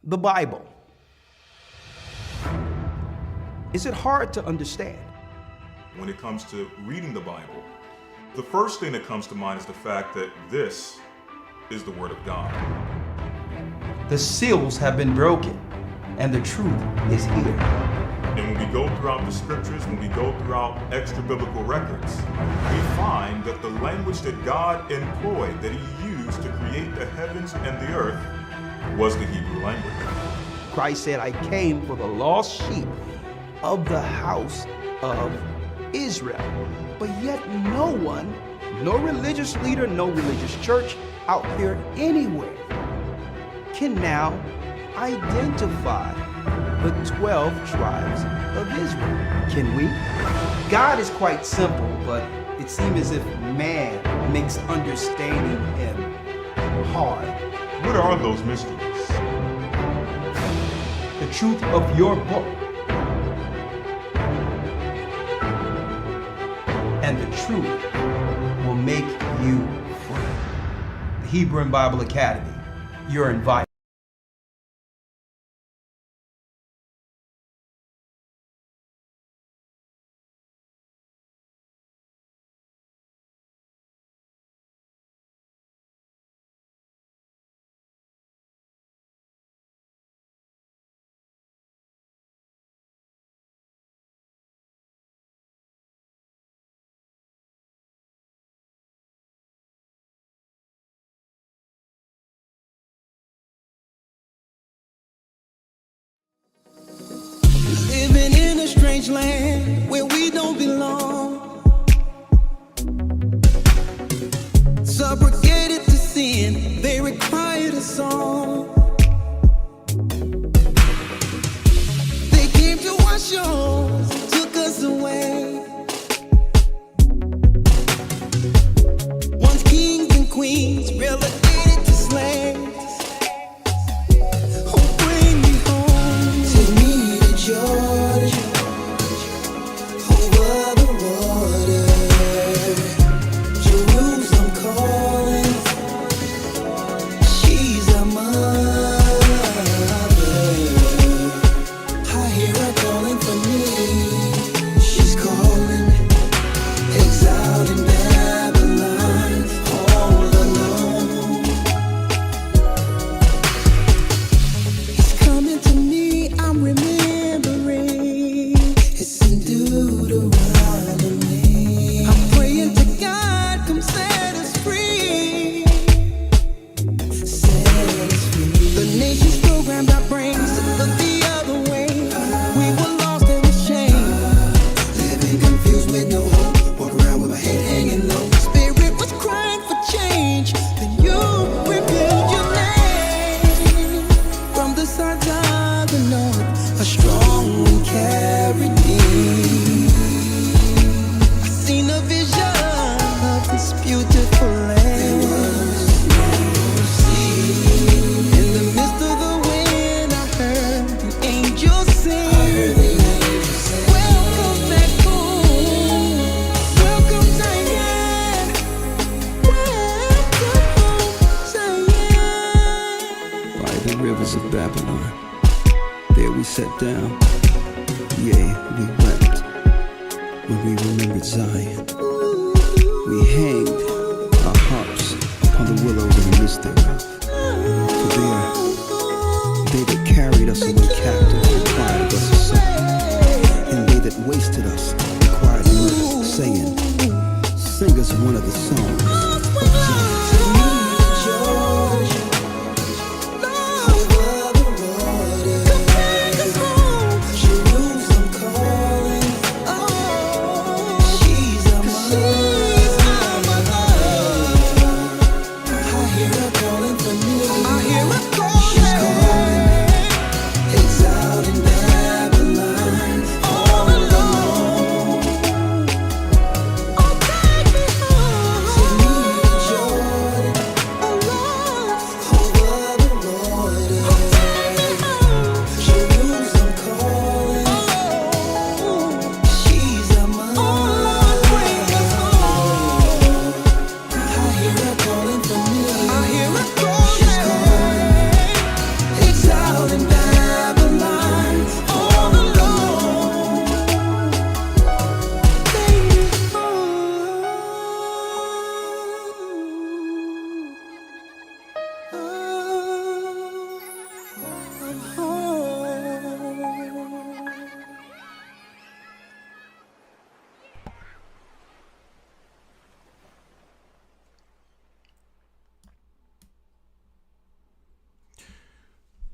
The Bible. Is it hard to understand? When it comes to reading the Bible, the first thing that comes to mind is the fact that this is the Word of God. The seals have been broken, and the truth is here. And when we go throughout the scriptures, when we go throughout extra biblical records, we find that the language that God employed, that He used to create the heavens and the earth, was the Hebrew language. Christ said, I came for the lost sheep of the house of Israel. But yet no one, no religious leader, no religious church out there anywhere can now identify the 12 tribes of Israel. Can we? God is quite simple, but it seems as if man makes understanding Him hard. What are those mysteries? The truth of your book and the truth will make you free. The Hebrew and Bible Academy, you're invited. Living in a strange land where we don't belong, subjugated to sin, they required a song. They came to our shores, took us away. Once kings and queens, relegated to slaves. Georgia, over the water, Jerusalem calling, she's our mother. I hear her calling for me, she's calling, exiled in Babylon, all alone. It's coming to me, I'm remembering. I'm praying to God, come set us free. Set us free. The nation's programmed our brains to look the other way. We were lost and ashamed, living confused with no hope. Walk around with my head hanging low. Spirit was crying for change. Then you revealed your name. From the sides of the north, a strong wind carried me. Seen a vision of this beautiful land. In the midst of the wind, I heard the angels sing. Welcome back home. Welcome Zion. Welcome home, Zion. By the rivers of Babylon, there we sat down. Yea, we wept when we remembered Zion. We hanged our harps upon the willows in the midst thereof. For they that carried us away captive required of us a song, and they that wasted us required mirth, saying, sing us one of the songs of Zion. Oh, take me home.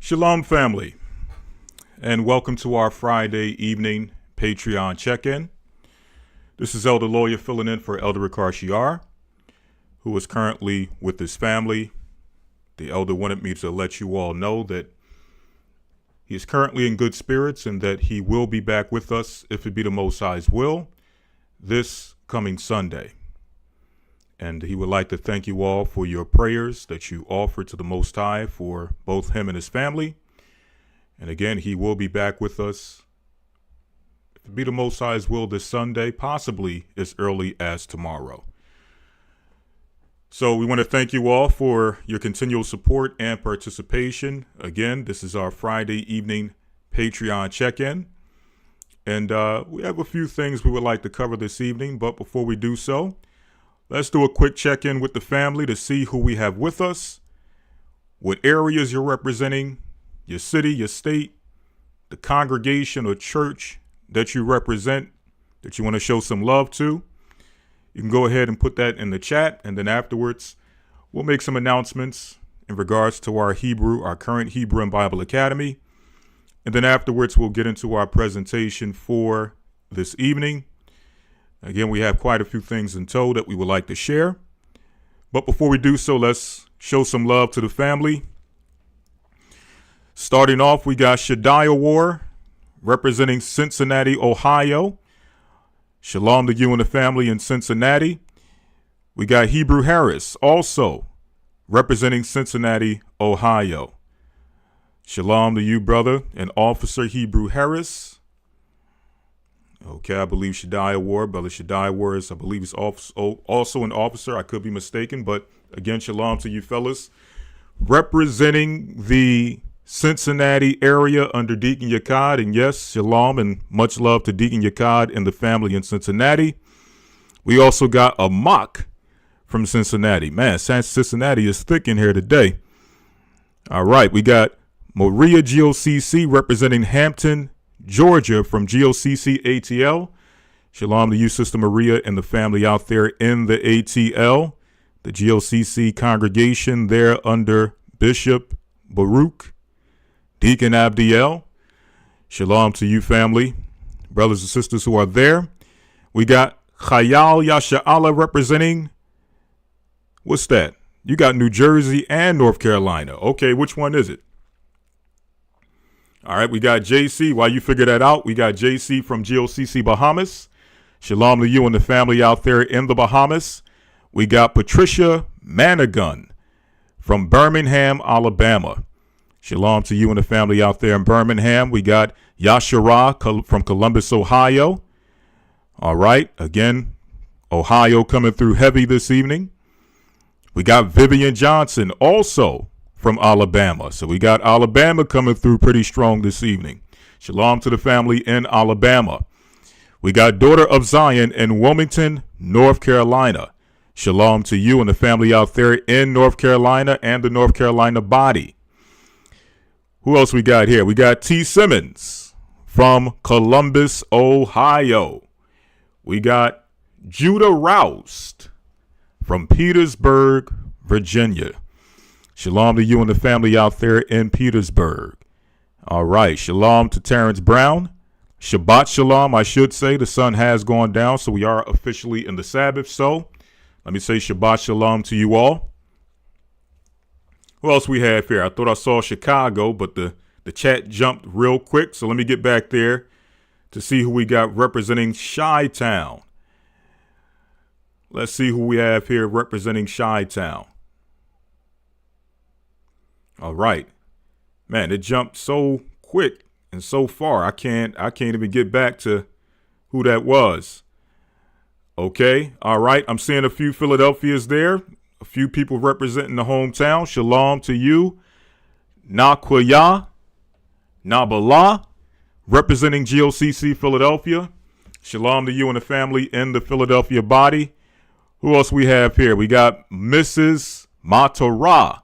Shalom, family, and welcome to our Friday evening Patreon check-in. This is Elder Lawyer filling in for Elder Ricard Shiar, who is currently with his family. The elder wanted me to let you all know that he is currently in good spirits and that he will be back with us, if it be the Most High's will, this coming Sunday. And he would like to thank you all for your prayers that you offer to the Most High for both him and his family. And again, he will be back with us, if it be the Most High's will, this Sunday, possibly as early as tomorrow. So we want to thank you all for your continual support and participation. Again, this is our Friday evening Patreon check-in. And we have a few things we would like to cover this evening. But before we do so, let's do a quick check-in with the family to see who we have with us, what areas you're representing, your city, your state, the congregation or church that you represent, that you want to show some love to. You can go ahead and put that in the chat, and then afterwards, we'll make some announcements in regards to our current Hebrew and Bible Academy. And then afterwards, we'll get into our presentation for this evening. Again, we have quite a few things in tow that we would like to share. But before we do so, let's show some love to the family. Starting off, we got Shadiah War, representing Cincinnati, Ohio. Shalom to you and the family in Cincinnati. We got Hebrew Harris, also representing Cincinnati, Ohio. Shalom to you, brother, and Officer Hebrew Harris. Okay, I believe Shadiah War, Brother Shadiah War is, I believe he's also an officer. I could be mistaken, but again, shalom to you fellas. Representing the Cincinnati area under Deacon Yakad, and yes, shalom and much love to Deacon Yakad and the family in Cincinnati. We also got a mock from Cincinnati. Man, Cincinnati is thick in here today. All right, we got Maria GOCC representing Hampton, Georgia from GOCC ATL. Shalom to you, Sister Maria, and the family out there in the ATL, the GOCC congregation there under Bishop Baruch, Deacon Abdiel. Shalom to you, family, brothers and sisters who are there. We got Chayal Yasha'Allah representing, what's that? You got New Jersey and North Carolina. Okay, which one is it? All right, we got JC. While you figure that out, we got JC from GOCC Bahamas. Shalom to you and the family out there in the Bahamas. We got Patricia Manigun from Birmingham, Alabama. Shalom to you and the family out there in Birmingham. We got Yashara from Columbus, Ohio. All right, again, Ohio coming through heavy this evening. We got Vivian Johnson also from Alabama. So we got Alabama coming through pretty strong this evening. Shalom to the family in Alabama. We got Daughter of Zion in Wilmington, North Carolina. Shalom to you and the family out there in North Carolina and the North Carolina body. Who else we got here? We got T. Simmons from Columbus, Ohio. We got Judah Roust from Petersburg, Virginia. Shalom to you and the family out there in Petersburg. All right. Shalom to Terrence Brown. Shabbat shalom, I should say. The sun has gone down, so we are officially in the Sabbath. So let me say Shabbat shalom to you all. Who else we have here? I thought I saw Chicago, but the chat jumped real quick. So let me get back there to see who we got representing Chi-Town. Let's see who we have here representing Chi-Town. All right. Man, it jumped so quick and so far. I can't even get back to who that was. Okay. All right. I'm seeing a few Philadelphias there. A few people representing the hometown. Shalom to you. Nakwaya, Nabala, representing GOCC Philadelphia. Shalom to you and the family in the Philadelphia body. Who else we have here? We got Mrs. Matara,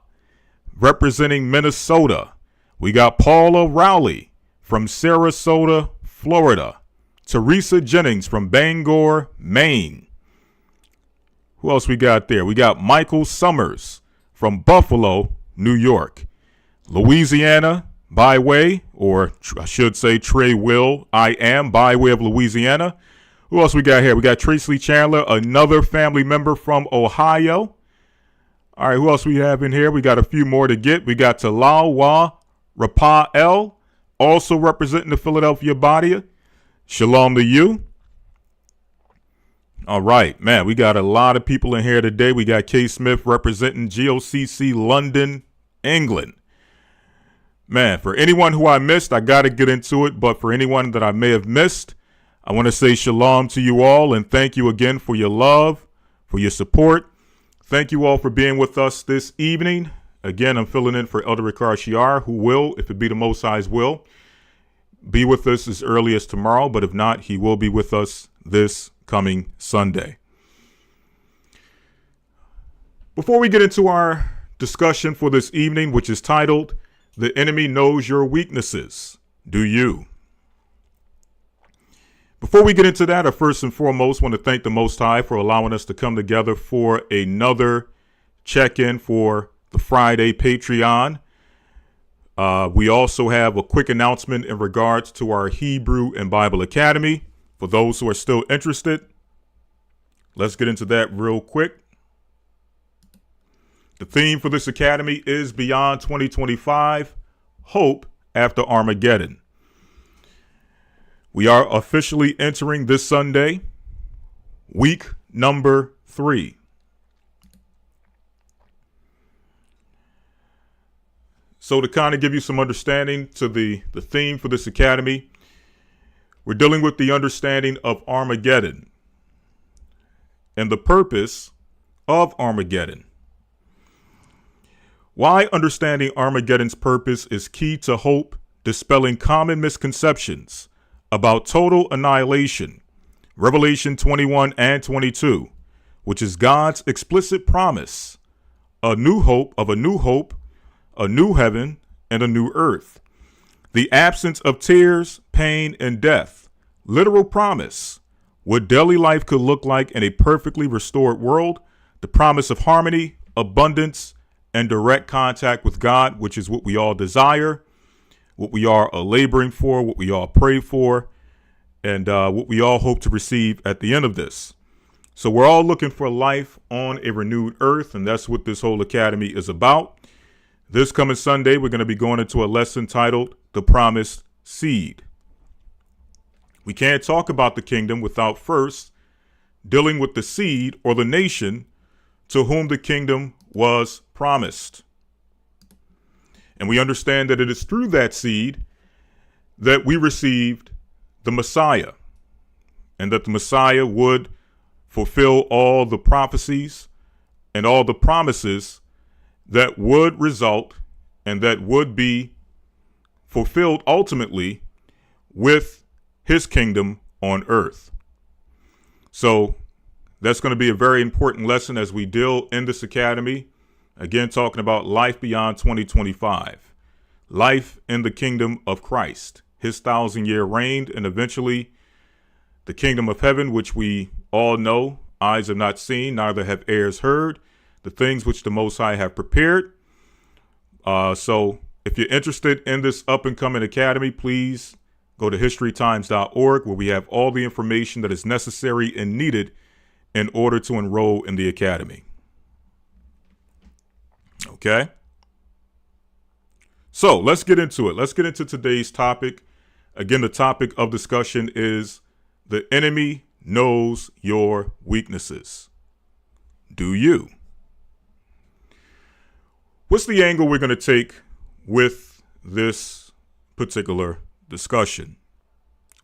representing Minnesota. We got Paula Rowley from Sarasota, Florida. Teresa Jennings from Bangor, Maine. Who else we got there? We got Michael Summers from Buffalo, New York. Louisiana, by way, or I should say Trey Will, I am by way of Louisiana. Who else we got here? We got Tracy Chandler, another family member from Ohio. All right, who else we have in here? We got a few more to get. We got Talawa Rapael, also representing the Philadelphia Badia. Shalom to you. All right, man, we got a lot of people in here today. We got K. Smith representing GOCC London, England. Man, for anyone who I missed, I got to get into it. But for anyone that I may have missed, I want to say shalom to you all and thank you again for your love, for your support. Thank you all for being with us this evening. Again, I'm filling in for Elder Ricard Shiar, who will, if it be the Most High's will, be with us as early as tomorrow. But if not, he will be with us this coming Sunday. Before we get into our discussion for this evening, which is titled, "The Enemy Knows Your Weaknesses, Do You?" Before we get into that, I first and foremost want to thank the Most High for allowing us to come together for another check-in for the Friday Patreon. We also have a quick announcement in regards to our Hebrew and Bible Academy. For those who are still interested, let's get into that real quick. The theme for this academy is Beyond 2025, Hope After Armageddon. We are officially entering this Sunday, week number 3. So to kind of give you some understanding to the theme for this academy, we're dealing with the understanding of Armageddon and the purpose of Armageddon. Why understanding Armageddon's purpose is key to hope, dispelling common misconceptions about total annihilation, Revelation 21 and 22, which is God's explicit promise, a new hope, a new heaven, and a new earth. The absence of tears, pain, and death, literal promise, what daily life could look like in a perfectly restored world, the promise of harmony, abundance, and direct contact with God, which is what we all desire, what we are laboring for, what we all pray for, and what we all hope to receive at the end of this. So we're all looking for life on a renewed earth, and that's what this whole academy is about. This coming Sunday, we're going to be going into a lesson titled The Promised Seed. We can't talk about the kingdom without first dealing with the seed or the nation to whom the kingdom was promised. And we understand that it is through that seed that we received the Messiah, and that the Messiah would fulfill all the prophecies and all the promises that would result and that would be fulfilled ultimately with his kingdom on earth. So that's going to be a very important lesson as we deal in this academy. Again, talking about life beyond 2025, life in the kingdom of Christ, his 1,000-year reign, and eventually the kingdom of heaven, which we all know, eyes have not seen, neither have ears heard, the things which the Most High have prepared. So if you're interested in this up and coming academy, please go to historytimes.org, where we have all the information that is necessary and needed in order to enroll in the academy. Okay. So let's get into it. Let's get into today's topic. Again, the topic of discussion is the enemy knows your weaknesses. Do you? What's the angle we're going to take with this particular discussion?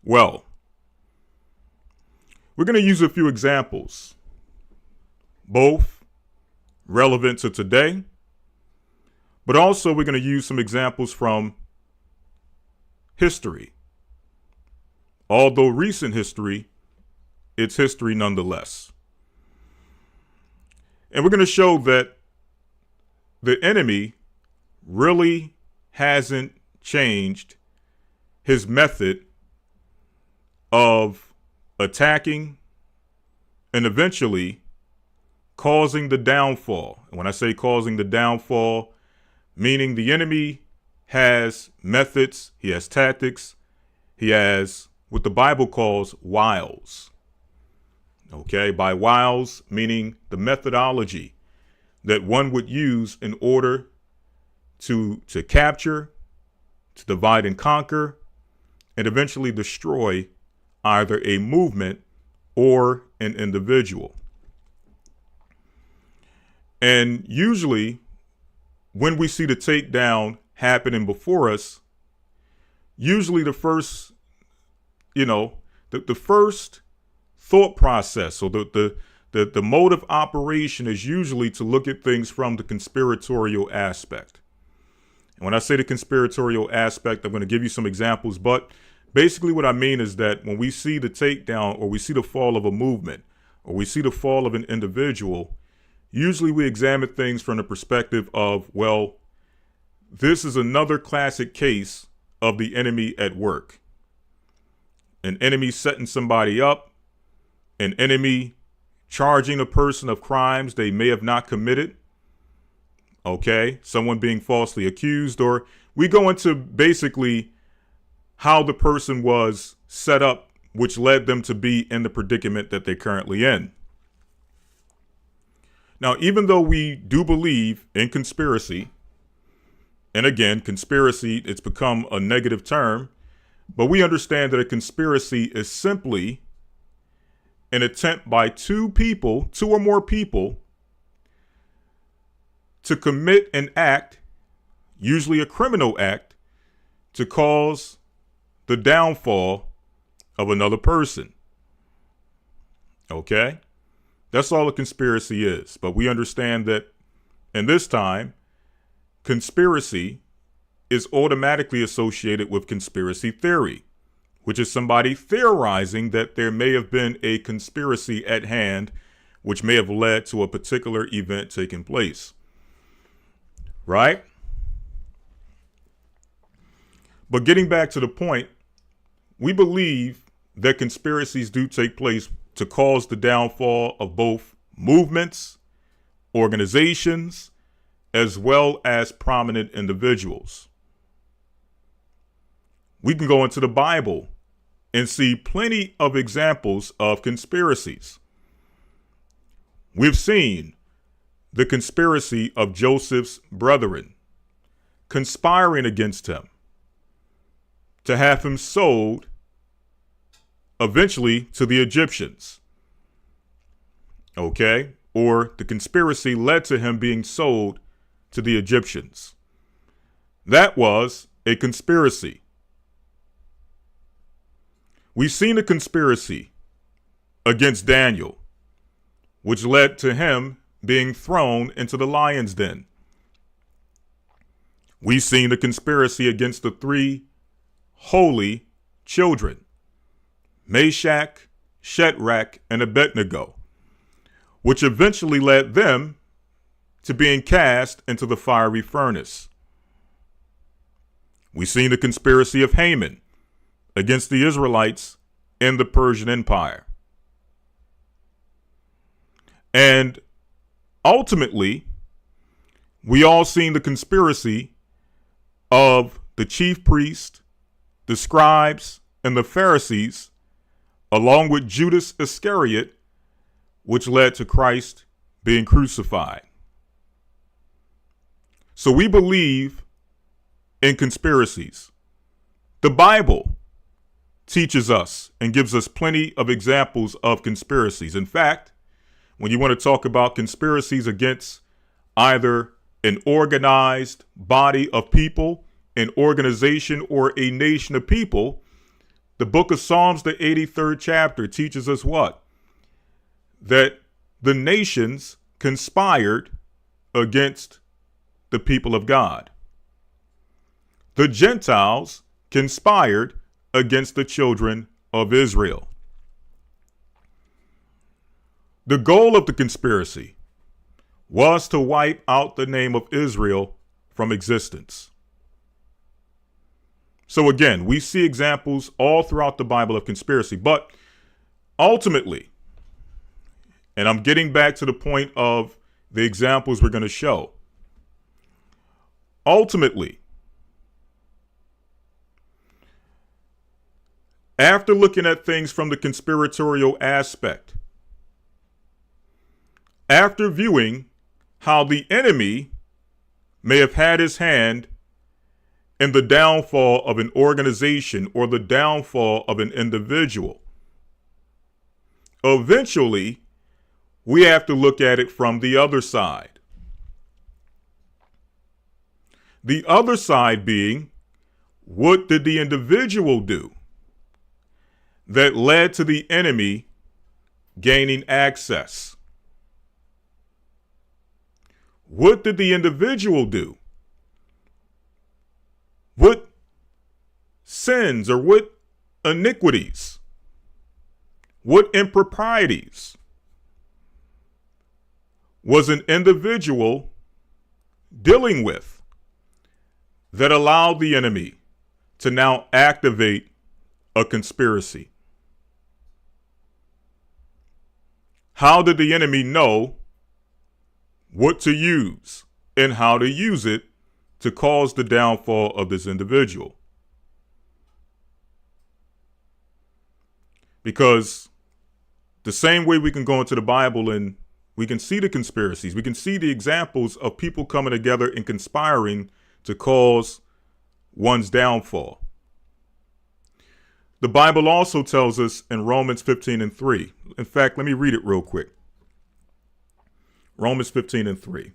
Well, we're going to use a few examples, both relevant to today, but also we're going to use some examples from history. Although recent history, it's history nonetheless. And we're going to show that the enemy really hasn't changed his method of attacking and eventually causing the downfall. And when I say causing the downfall, meaning the enemy has methods, he has tactics, he has what the Bible calls wiles. Okay, by wiles, meaning the methodology that one would use in order to capture, to divide and conquer, and eventually destroy either a movement or an individual. And usually when we see the takedown happening before us, usually the first, the first thought process or the mode of operation is usually to look at things from the conspiratorial aspect. And when I say the conspiratorial aspect, I'm going to give you some examples, but basically what I mean is that when we see the takedown or we see the fall of a movement or we see the fall of an individual, usually we examine things from the perspective of, well, this is another classic case of the enemy at work. An enemy setting somebody up, an enemy charging a person of crimes they may have not committed. Okay, someone being falsely accused, or we go into basically how the person was set up, which led them to be in the predicament that they're currently in. Now, even though we do believe in conspiracy, and again, conspiracy, it's become a negative term, but we understand that a conspiracy is simply an attempt by two or more people, to commit an act, usually a criminal act, to cause the downfall of another person. Okay? That's all a conspiracy is. But we understand that in this time, conspiracy is automatically associated with conspiracy theory, which is somebody theorizing that there may have been a conspiracy at hand, which may have led to a particular event taking place. Right? But getting back to the point, we believe that conspiracies do take place to cause the downfall of both movements, organizations, as well as prominent individuals. We can go into the Bible and see plenty of examples of conspiracies. We've seen the conspiracy of Joseph's brethren conspiring against him to have him sold eventually to the Egyptians. Okay? Or the conspiracy led to him being sold to the Egyptians. That was a conspiracy. We've seen a conspiracy against Daniel, which led to him being thrown into the lion's den. We've seen the conspiracy against the three holy children, Meshach, Shadrach, and Abednego, which eventually led them to being cast into the fiery furnace. We've seen the conspiracy of Haman against the Israelites in the Persian Empire. And ultimately, we all seen the conspiracy of the chief priest, the scribes, and the Pharisees, along with Judas Iscariot, which led to Christ being crucified. So we believe in conspiracies. The Bible teaches us and gives us plenty of examples of conspiracies. In fact, when you want to talk about conspiracies against either an organized body of people, an organization, or a nation of people, the book of Psalms, the 83rd chapter, teaches us what? That the nations conspired against the people of God. The Gentiles conspired against the children of Israel. The goal of the conspiracy was to wipe out the name of Israel from existence. So again, we see examples all throughout the Bible of conspiracy, but ultimately, and I'm getting back to the point of the examples we're going to show. Ultimately, After looking at things from the conspiratorial aspect, after viewing how the enemy may have had his hand in the downfall of an organization or the downfall of an individual, eventually we have to look at it from the other side. The other side being, what did the individual do that led to the enemy gaining access? What did the individual do? What sins or what iniquities, what improprieties was an individual dealing with that allowed the enemy to now activate a conspiracy? How did the enemy know what to use and how to use it to cause the downfall of this individual? Because the same way we can go into the Bible and we can see the conspiracies, we can see the examples of people coming together and conspiring to cause one's downfall. The Bible also tells us in Romans 15:3. In fact, let me read it real quick. Romans 15:3.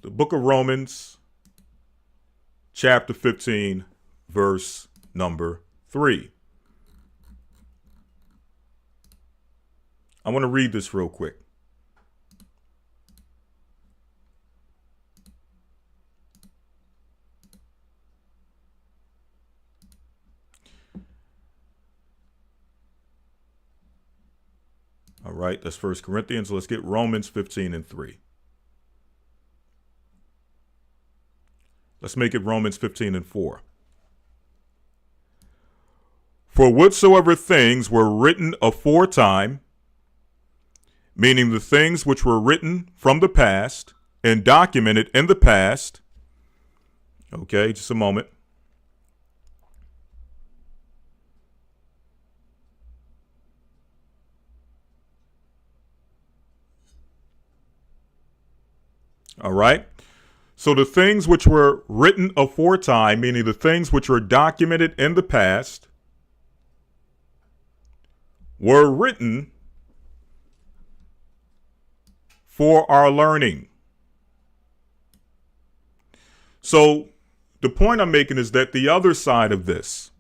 The book of Romans, chapter 15, verse number 3. I want to read this real quick. All right, that's 1 Corinthians. Let's get Romans 15:3. Let's make it Romans 15:4. For whatsoever things were written aforetime, meaning the things which were written from the past and documented in the past. Okay, just a moment. All right. So the things which were written aforetime, meaning the things which were documented in the past, were written for our learning. So the point I'm making is that the other side of this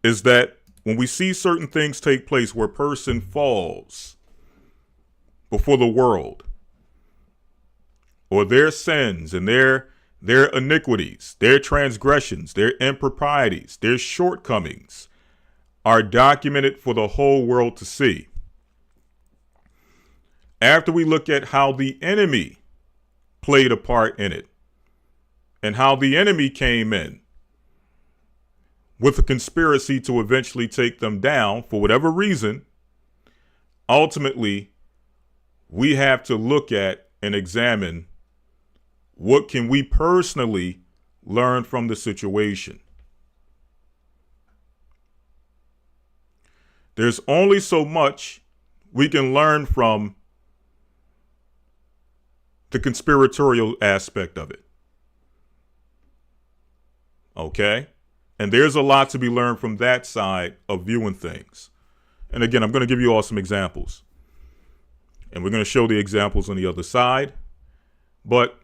is that when we see certain things take place where a person falls before the world, or their sins and their iniquities, their transgressions, their improprieties, their shortcomings are documented for the whole world to see. After we look at how the enemy played a part in it and how the enemy came in with a conspiracy to eventually take them down for whatever reason, ultimately, we have to look at and examine what can we personally learn from the situation. There's only so much we can learn from the conspiratorial aspect of it. Okay? And there's a lot to be learned from that side of viewing things. And again, I'm going to give you all some examples. And we're going to show the examples on the other side. But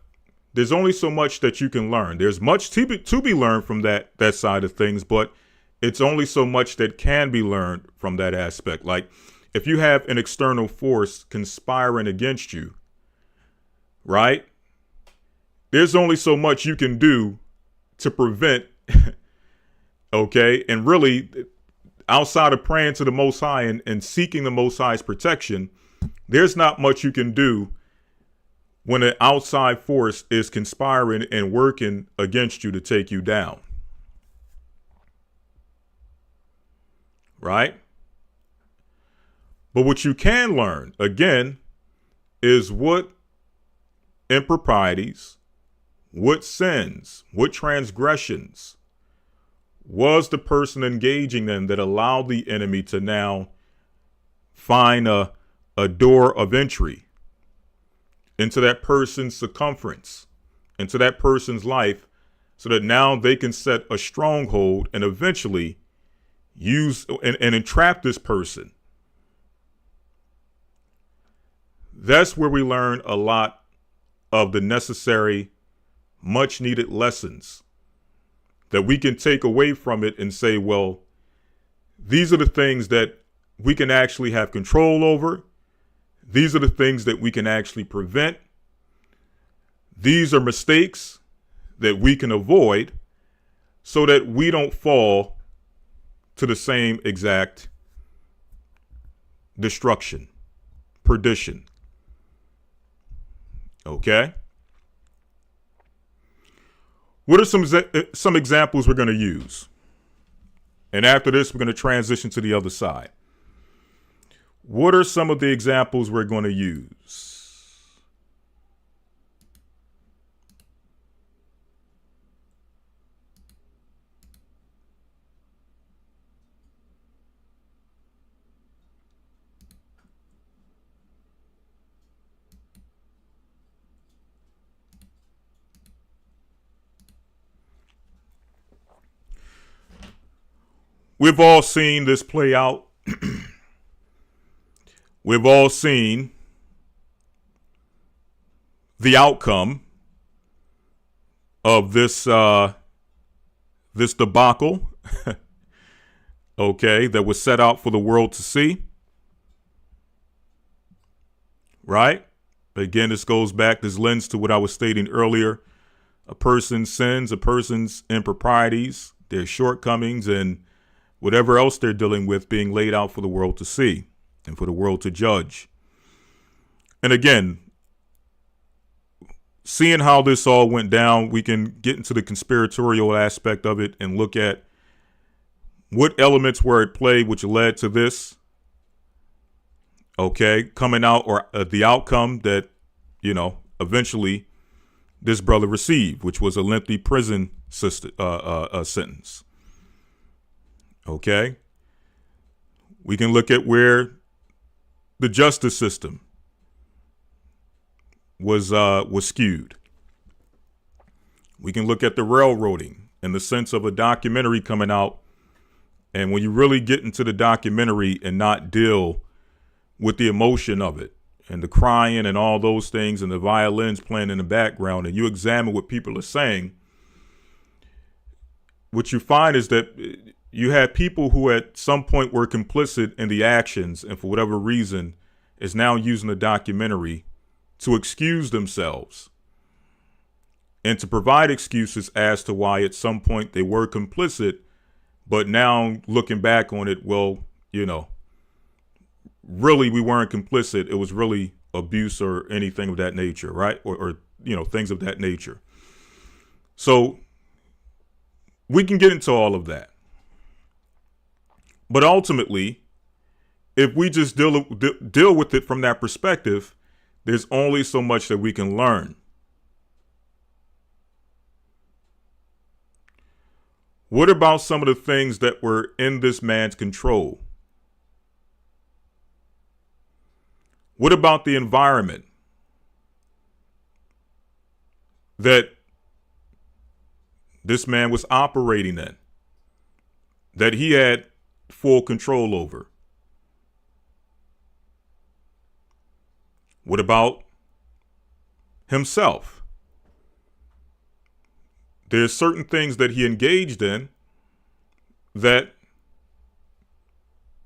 there's only so much that you can learn. There's much to be learned from that side of things, but it's only so much that can be learned from that aspect. Like if you have an external force conspiring against you, right? There's only so much you can do to prevent, okay? And really, outside of praying to the Most High and seeking the Most High's protection, there's not much you can do when an outside force is conspiring and working against you to take you down. Right? But what you can learn, again, is what improprieties, what sins, what transgressions was the person engaging in that allowed the enemy to now find a door of entry into that person's circumference, into that person's life, so that now they can set a stronghold and eventually use and entrap this person. That's where we learn a lot of the necessary, much needed lessons that we can take away from it and say, well, these are the things that we can actually have control over. These are the things that we can actually prevent. These are mistakes that we can avoid so that we don't fall to the same exact destruction, perdition. Okay? What are some examples we're going to use? And after this, we're going to transition to the other side. What are some of the examples we're going to use? We've all seen this play out. We've all seen the outcome of this debacle, okay, that was set out for the world to see. Right? Again, this goes back, this lends to what I was stating earlier. A person's sins, a person's improprieties, their shortcomings, and whatever else they're dealing with being laid out for the world to see and for the world to judge. And again, seeing how this all went down, we can get into the conspiratorial aspect of it and look at what elements were at play which led to this, okay, coming out, or the outcome that, eventually this brother received, which was a lengthy prison sentence. Okay, we can look at where the justice system was skewed. We can look at the railroading in the sense of a documentary coming out, and when you really get into the documentary and not deal with the emotion of it and the crying and all those things and the violins playing in the background, and you examine what people are saying, what you find is that you had people who at some point were complicit in the actions and for whatever reason is now using the documentary to excuse themselves and to provide excuses as to why at some point they were complicit, but now looking back on it, well, really we weren't complicit. It was really abuse or anything of that nature, right? Or things of that nature. So we can get into all of that. But ultimately, if we just deal with it from that perspective, there's only so much that we can learn. What about some of the things that were in this man's control? What about the environment that this man was operating in, that he had full control over? What about himself? There's certain things that he engaged in that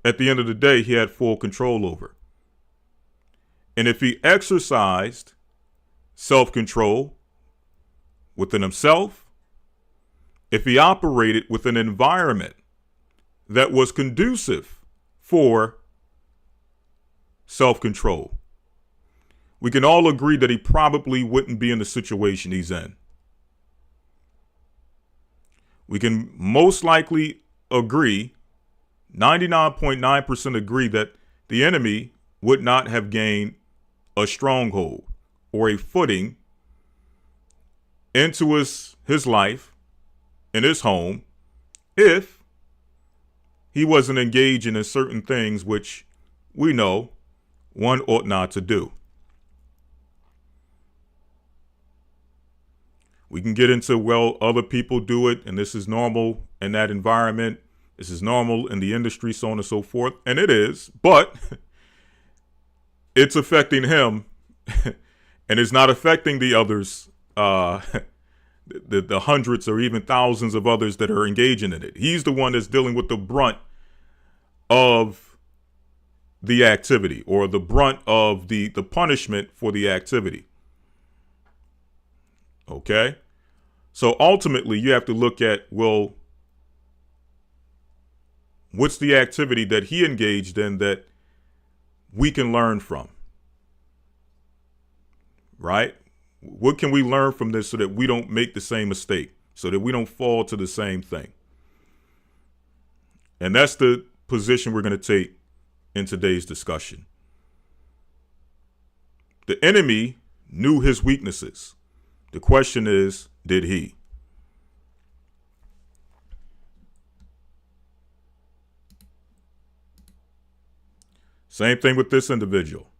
at the end of the day he had full control over. And if he exercised self-control within himself, if he operated with an environment that was conducive for self-control, we can all agree that he probably wouldn't be in the situation he's in. We can most likely agree, 99.9% agree, that the enemy would not have gained a stronghold or a footing into his life and his home if he wasn't engaging in certain things which we know one ought not to do. We can get into, well, other people do it, and this is normal in that environment. This is normal in the industry, so on and so forth. And it is, but it's affecting him and it's not affecting the others, the hundreds or even thousands of others that are engaging in it. He's the one that's dealing with the brunt of the activity, or the brunt of the punishment for the activity. Okay? So ultimately, you have to look at, well, what's the activity that he engaged in that we can learn from? Right? What can we learn from this so that we don't make the same mistake, so that we don't fall to the same thing? And that's the position we're going to take in today's discussion. The enemy knew his weaknesses. The question is, did he? Same thing with this individual.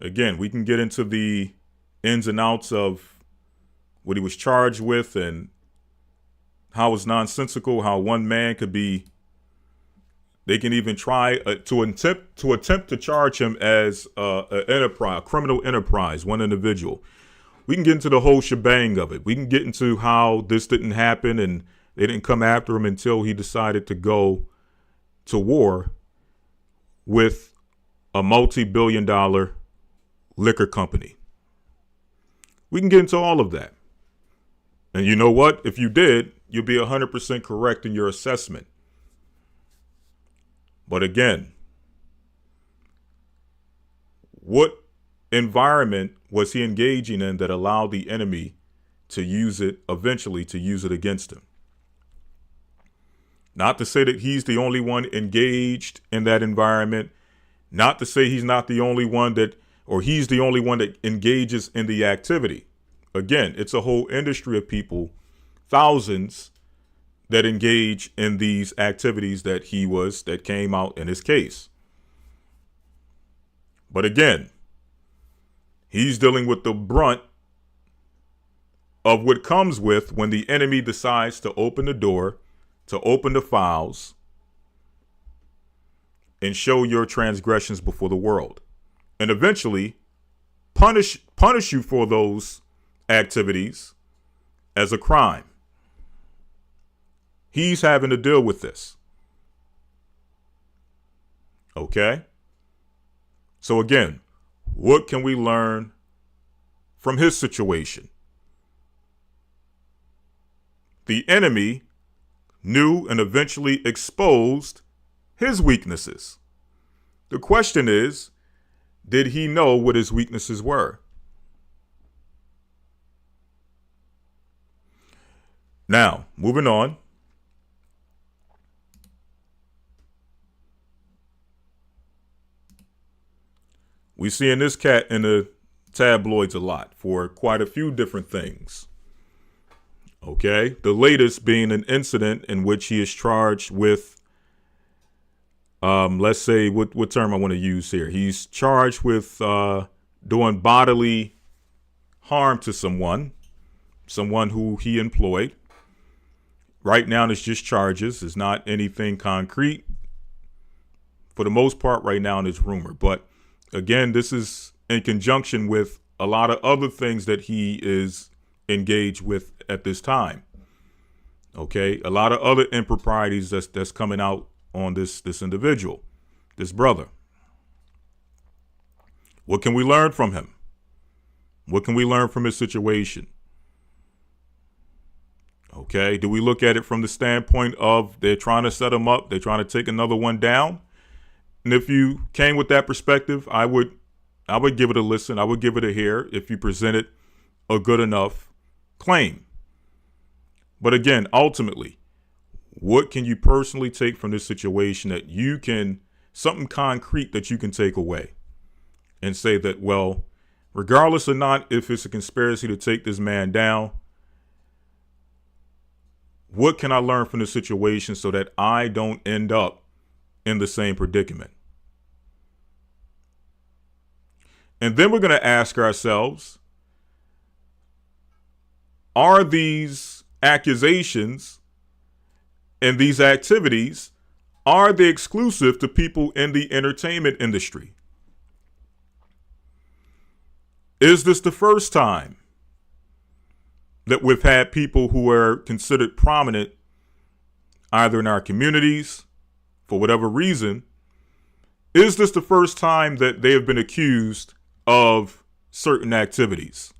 Again, we can get into the ins and outs of what he was charged with and how it's nonsensical, how one man could be, they can even try to attempt to charge him as a criminal enterprise, one individual. We can get into the whole shebang of it. We can get into how this didn't happen and they didn't come after him until he decided to go to war with a multi-billion-dollar liquor company. We can get into all of that. And you know what? If you did, you'll be 100% correct in your assessment. But again, what environment was he engaging in that allowed the enemy to use it, eventually to use it against him? Not to say that he's the only one engaged in that environment. Not to say he's not the only one that, or he's the only one that engages in the activity. Again, it's a whole industry of people, thousands, that engage in these activities that came out in his case. But again, he's dealing with the brunt of what comes with when the enemy decides to open the door, to open the files, and show your transgressions before the world, and eventually punish you for those activities as a crime. He's having to deal with this. Okay? So again, what can we learn from his situation? The enemy knew and eventually exposed his weaknesses. The question is, did he know what his weaknesses were? Now, moving on. We see in this cat in the tabloids a lot for quite a few different things. Okay, the latest being an incident in which he is charged with, let's say, what term I want to use here. He's charged with doing bodily harm to someone who he employed. Right now, it's just charges. It's not anything concrete. For the most part, right now, it's rumor. But again, this is in conjunction with a lot of other things that he is engaged with at this time. Okay, a lot of other improprieties that's coming out on this individual, this brother. What can we learn from him? What can we learn from his situation? Okay, do we look at it from the standpoint of they're trying to set him up, they're trying to take another one down? And if you came with that perspective, I would give it a listen. I would give it a hear if you presented a good enough claim. But again, ultimately, what can you personally take from this situation that you can something concrete that you can take away and say that, well, regardless or not if it's a conspiracy to take this man down, what can I learn from the situation so that I don't end up in the same predicament? And then we're going to ask ourselves, are these accusations and these activities, are they exclusive to people in the entertainment industry? Is this the first time that we've had people who are considered prominent either in our communities for whatever reason? Is this the first time that they have been accused of certain activities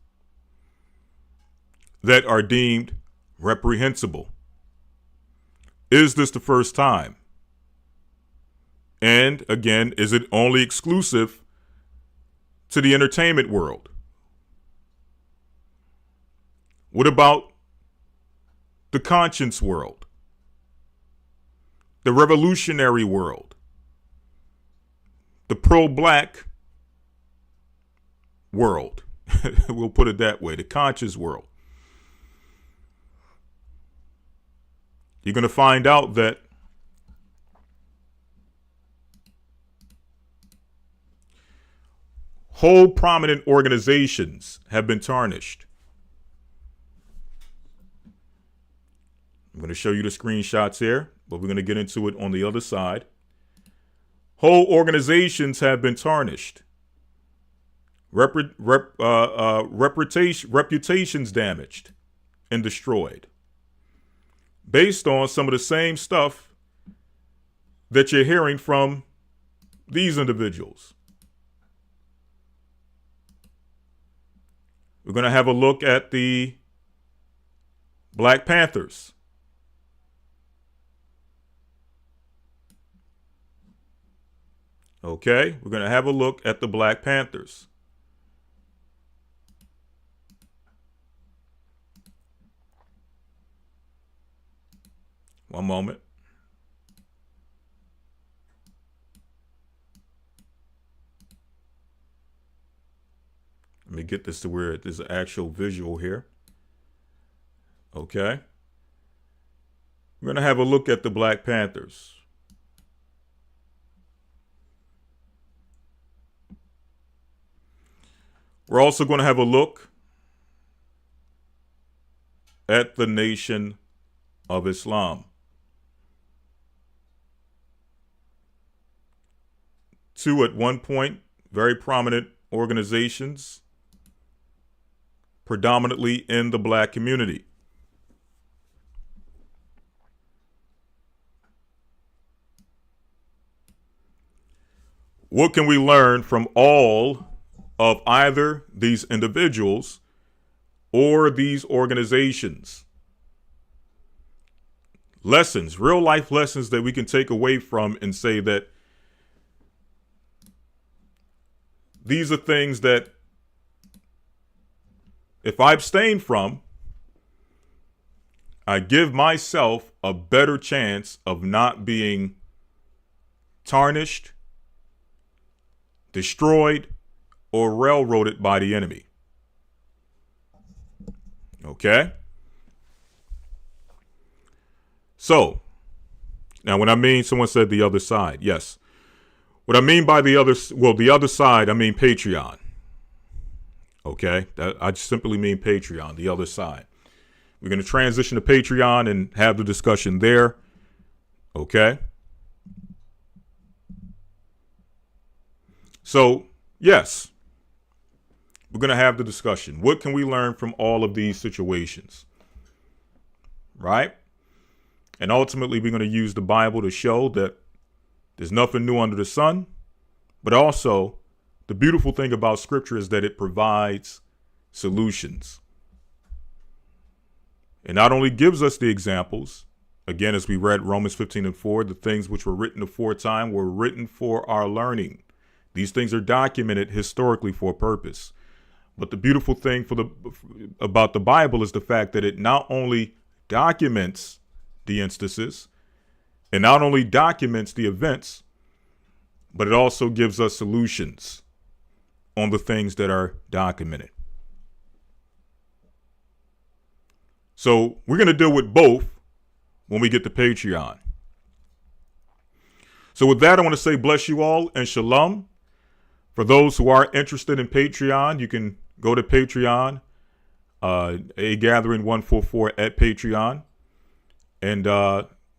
that are deemed reprehensible? Is this the first time? And again, is it only exclusive to the entertainment world? What about the conscience world? The revolutionary world? The pro-black world? We'll put it that way, the conscious world. You're going to find out that whole prominent organizations have been tarnished. I'm going to show you the screenshots here, but we're going to get into it on the other side. Whole organizations have been tarnished. Reputations damaged and destroyed, based on some of the same stuff that you're hearing from these individuals. We're going to have a look at the Black Panthers. Okay, we're going to have a look at the Black Panthers. One moment. Let me get this to where there's an actual visual here. Okay. We're going to have a look at the Black Panthers. We're also going to have a look at the Nation of Islam. Two, at one point, very prominent organizations, predominantly in the black community. What can we learn from all of either these individuals or these organizations? Lessons, real life lessons that we can take away from and say that these are things that if I abstain from, I give myself a better chance of not being tarnished, destroyed, or railroaded by the enemy. Okay? So, now when I mean, someone said the other side, yes. What I mean by the other side, I mean Patreon. Okay? I just simply mean Patreon, the other side. We're going to transition to Patreon and have the discussion there. Okay? So, yes. We're going to have the discussion. What can we learn from all of these situations? Right? And ultimately, we're going to use the Bible to show that there's nothing new under the sun. But also, the beautiful thing about Scripture is that it provides solutions. It not only gives us the examples, again, as we read Romans 15:4, the things which were written aforetime were written for our learning. These things are documented historically for a purpose. But the beautiful thing about the Bible is the fact that it not only documents the instances, it not only documents the events, but it also gives us solutions on the things that are documented. So we're going to deal with both when we get to Patreon. So with that, I want to say bless you all and shalom. For those who are interested in Patreon, you can go to Patreon, A Gathering 144 at Patreon. And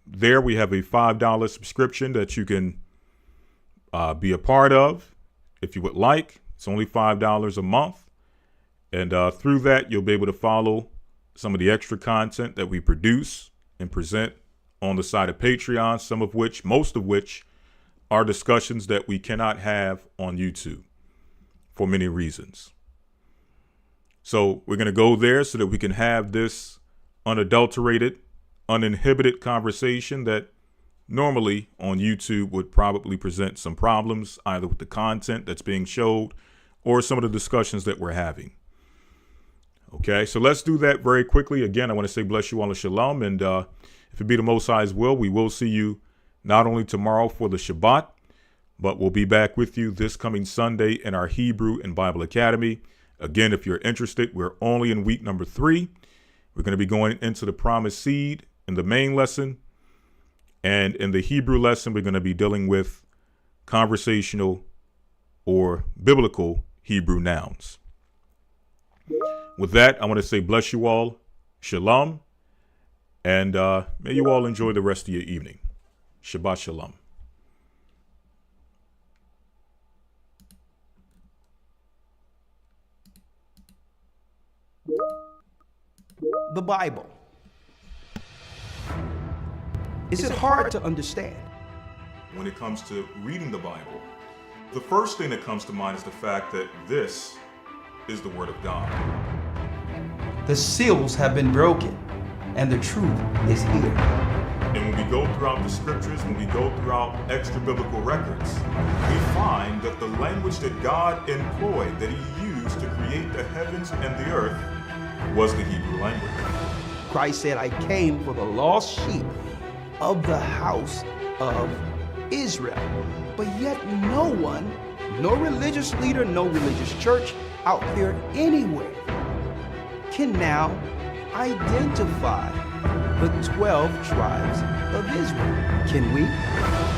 there we have a $5 subscription that you can be a part of if you would like. It's only $5 a month. And through that, you'll be able to follow some of the extra content that we produce and present on the side of Patreon, most of which are discussions that we cannot have on YouTube for many reasons. So we're going to go there so that we can have this unadulterated, uninhibited conversation that normally on YouTube would probably present some problems, either with the content that's being showed or some of the discussions that we're having. Okay, so let's do that very quickly. Again, I want to say bless you all and shalom. And if it be the Most High's will, we will see you not only tomorrow for the Shabbat, but we'll be back with you this coming Sunday in our Hebrew and Bible Academy. Again, if you're interested, we're only in week number 3. We're going to be going into the promised seed in the main lesson. And in the Hebrew lesson, we're going to be dealing with conversational or biblical Hebrew nouns. With that, I want to say bless you all, shalom, and may you all enjoy the rest of your evening. Shabbat shalom. The Bible. Is it hard to understand? When it comes to reading the Bible, the first thing that comes to mind is the fact that this is the Word of God. The seals have been broken, and the truth is here. And when we go throughout the scriptures, when we go throughout extra biblical records, we find that the language that God employed, that he used to create the heavens and the earth, was the Hebrew language. Christ said, I came for the lost sheep of the house of Israel. But yet no one, no religious leader, no religious church out there anywhere can now identify the 12 tribes of Israel. Can we?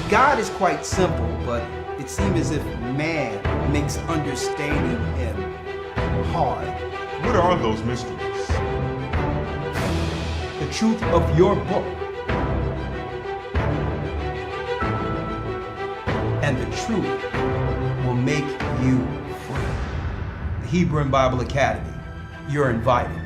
God is quite simple, but it seems as if man makes understanding him hard. What are those mysteries? The truth of your book and the truth will make you free. The Hebrew and Bible Academy. You're invited.